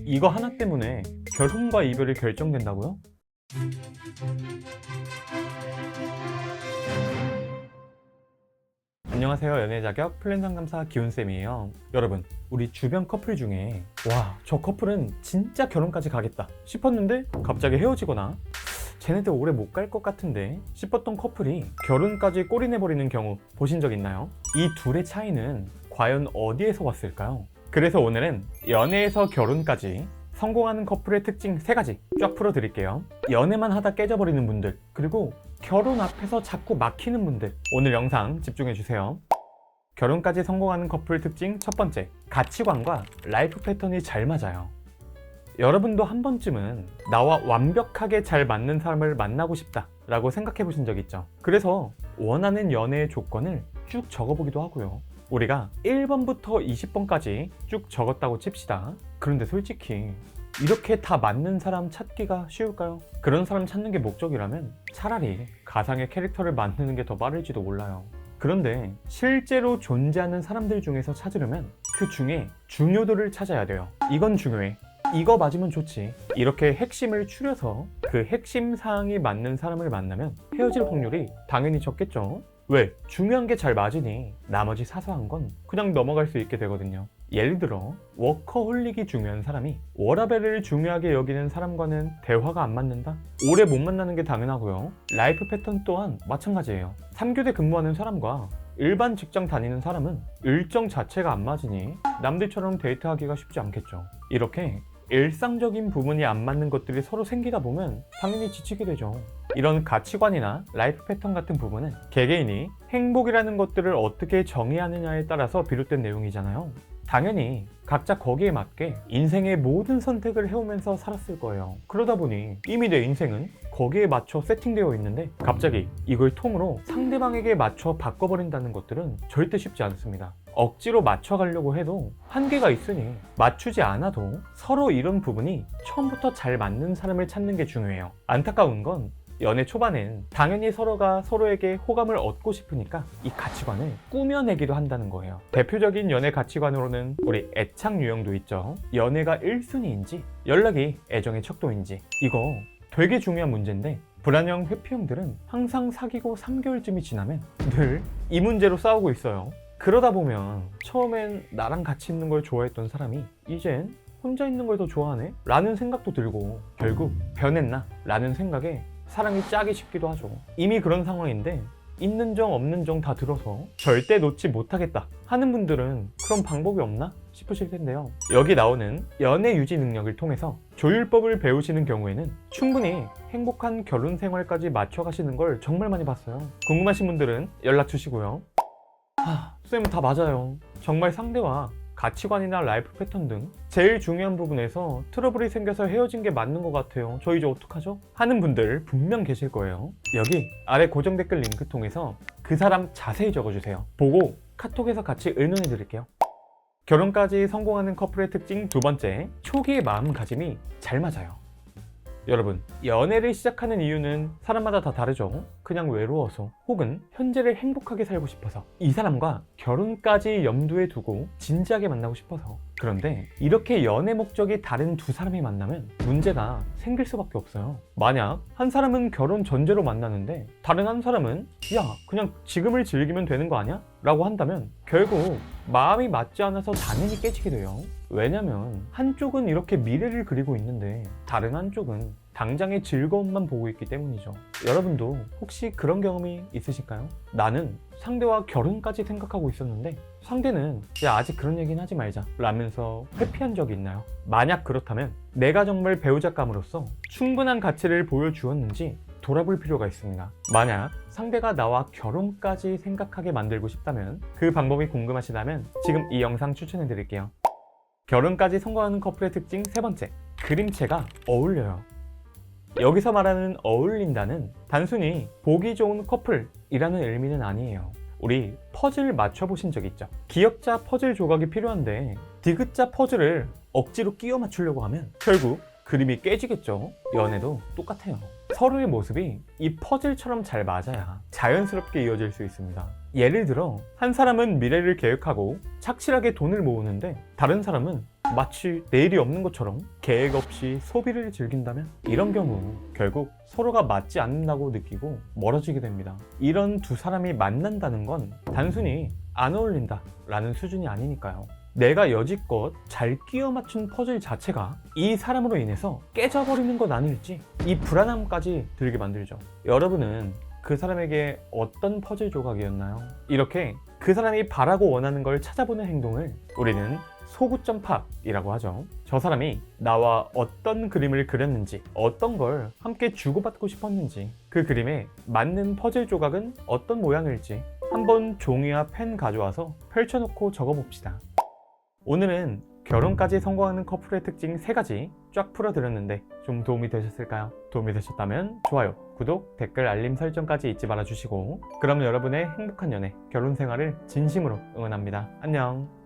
이거 하나 때문에 결혼과 이별이 결정된다고요? 안녕하세요. 연애자격 플랜상담사 기훈쌤이에요. 여러분, 우리 주변 커플 중에 와, 저 커플은 진짜 결혼까지 가겠다 싶었는데 갑자기 헤어지거나 쟤네들 오래 못 갈 것 같은데 싶었던 커플이 결혼까지 꼬리내버리는 경우 보신 적 있나요? 이 둘의 차이는 과연 어디에서 왔을까요? 그래서 오늘은 연애에서 결혼까지 성공하는 커플의 특징 3가지 쫙 풀어드릴게요. 연애만 하다 깨져버리는 분들, 그리고 결혼 앞에서 자꾸 막히는 분들, 오늘 영상 집중해주세요. 결혼까지 성공하는 커플 특징 첫 번째, 가치관과 라이프 패턴이 잘 맞아요. 여러분도 한 번쯤은 나와 완벽하게 잘 맞는 사람을 만나고 싶다 라고 생각해 보신 적 있죠? 그래서 원하는 연애의 조건을 쭉 적어보기도 하고요. 우리가 1번부터 20번까지 쭉 적었다고 칩시다. 그런데 솔직히 이렇게 다 맞는 사람 찾기가 쉬울까요? 그런 사람 찾는 게 목적이라면 차라리 가상의 캐릭터를 만드는 게 더 빠를지도 몰라요. 그런데 실제로 존재하는 사람들 중에서 찾으려면 그 중에 중요도를 찾아야 돼요. 이건 중요해. 이거 맞으면 좋지. 이렇게 핵심을 추려서 그 핵심 사항이 맞는 사람을 만나면 헤어질 확률이 당연히 적겠죠. 왜? 중요한 게 잘 맞으니 나머지 사소한 건 그냥 넘어갈 수 있게 되거든요. 예를 들어 워커홀릭이 중요한 사람이 워라밸을 중요하게 여기는 사람과는 대화가 안 맞는다? 오래 못 만나는 게 당연하고요. 라이프 패턴 또한 마찬가지예요. 3교대 근무하는 사람과 일반 직장 다니는 사람은 일정 자체가 안 맞으니 남들처럼 데이트하기가 쉽지 않겠죠. 이렇게 일상적인 부분이 안 맞는 것들이 서로 생기다 보면 당연히 지치게 되죠. 이런 가치관이나 라이프 패턴 같은 부분은 개개인이 행복이라는 것들을 어떻게 정의하느냐에 따라서 비롯된 내용이잖아요. 당연히 각자 거기에 맞게 인생의 모든 선택을 해오면서 살았을 거예요. 그러다 보니 이미 내 인생은 거기에 맞춰 세팅되어 있는데 갑자기 이걸 통으로 상대방에게 맞춰 바꿔버린다는 것들은 절대 쉽지 않습니다. 억지로 맞춰가려고 해도 한계가 있으니 맞추지 않아도 서로 이런 부분이 처음부터 잘 맞는 사람을 찾는 게 중요해요. 안타까운 건 연애 초반엔 당연히 서로가 서로에게 호감을 얻고 싶으니까 이 가치관을 꾸며내기도 한다는 거예요. 대표적인 연애 가치관으로는 우리 애착 유형도 있죠. 연애가 1순위인지 연락이 애정의 척도인지, 이거 되게 중요한 문제인데 불안형 회피형들은 항상 사귀고 3개월쯤이 지나면 늘 이 문제로 싸우고 있어요. 그러다 보면 처음엔 나랑 같이 있는 걸 좋아했던 사람이 이젠 혼자 있는 걸 더 좋아하네? 라는 생각도 들고 결국 변했나? 라는 생각에 사랑이 짜기 쉽기도 하죠. 이미 그런 상황인데 있는 정 없는 정 다 들어서 절대 놓지 못하겠다 하는 분들은 그런 방법이 없나 싶으실 텐데요. 여기 나오는 연애 유지 능력을 통해서 조율법을 배우시는 경우에는 충분히 행복한 결혼 생활까지 맞춰가시는 걸 정말 많이 봤어요. 궁금하신 분들은 연락 주시고요. 쌤은 다 맞아요. 정말 상대와 가치관이나 라이프 패턴 등 제일 중요한 부분에서 트러블이 생겨서 헤어진 게 맞는 것 같아요. 저 이제 어떡하죠? 하는 분들 분명 계실 거예요. 여기 아래 고정 댓글 링크 통해서 그 사람 자세히 적어주세요. 보고 카톡에서 같이 의논해 드릴게요. 결혼까지 성공하는 커플의 특징 두 번째, 초기의 마음가짐이 잘 맞아요. 여러분, 연애를 시작하는 이유는 사람마다 다 다르죠. 그냥 외로워서 혹은 현재를 행복하게 살고 싶어서, 이 사람과 결혼까지 염두에 두고 진지하게 만나고 싶어서. 그런데 이렇게 연애 목적이 다른 두 사람이 만나면 문제가 생길 수밖에 없어요. 만약 한 사람은 결혼 전제로 만나는데 다른 한 사람은 야, 그냥 지금을 즐기면 되는 거 아니야? 라고 한다면 결국 마음이 맞지 않아서 당연히 깨지게 돼요. 왜냐면 한쪽은 이렇게 미래를 그리고 있는데 다른 한쪽은 당장의 즐거움만 보고 있기 때문이죠. 여러분도 혹시 그런 경험이 있으실까요? 나는 상대와 결혼까지 생각하고 있었는데 상대는 야, 아직 그런 얘기는 하지 말자 라면서 회피한 적이 있나요? 만약 그렇다면 내가 정말 배우자감으로서 충분한 가치를 보여주었는지 돌아볼 필요가 있습니다. 만약 상대가 나와 결혼까지 생각하게 만들고 싶다면, 그 방법이 궁금하시다면 지금 이 영상 추천해 드릴게요. 결혼까지 성공하는 커플의 특징 세 번째, 그림체가 어울려요. 여기서 말하는 어울린다는 단순히 보기 좋은 커플이라는 의미는 아니에요. 우리 퍼즐 맞춰보신 적 있죠? 기역자 퍼즐 조각이 필요한데 디귿자 퍼즐을 억지로 끼워 맞추려고 하면 결국 그림이 깨지겠죠? 연애도 똑같아요. 서로의 모습이 이 퍼즐처럼 잘 맞아야 자연스럽게 이어질 수 있습니다. 예를 들어 한 사람은 미래를 계획하고 착실하게 돈을 모으는데 다른 사람은 마치 내일이 없는 것처럼 계획 없이 소비를 즐긴다면 이런 경우 결국 서로가 맞지 않는다고 느끼고 멀어지게 됩니다. 이런 두 사람이 만난다는 건 단순히 안 어울린다 라는 수준이 아니니까요. 내가 여지껏 잘 끼워 맞춘 퍼즐 자체가 이 사람으로 인해서 깨져버리는 건 아닐지 이 불안함까지 들게 만들죠. 여러분은 그 사람에게 어떤 퍼즐 조각이었나요? 이렇게 그 사람이 바라고 원하는 걸 찾아보는 행동을 우리는 소구점 팝이라고 하죠. 저 사람이 나와 어떤 그림을 그렸는지, 어떤 걸 함께 주고받고 싶었는지, 그 그림에 맞는 퍼즐 조각은 어떤 모양일지 한번 종이와 펜 가져와서 펼쳐놓고 적어봅시다. 오늘은 결혼까지 성공하는 커플의 특징 3가지 쫙 풀어드렸는데 좀 도움이 되셨을까요? 도움이 되셨다면 좋아요, 구독, 댓글, 알림 설정까지 잊지 말아주시고 그럼 여러분의 행복한 연애, 결혼 생활을 진심으로 응원합니다. 안녕.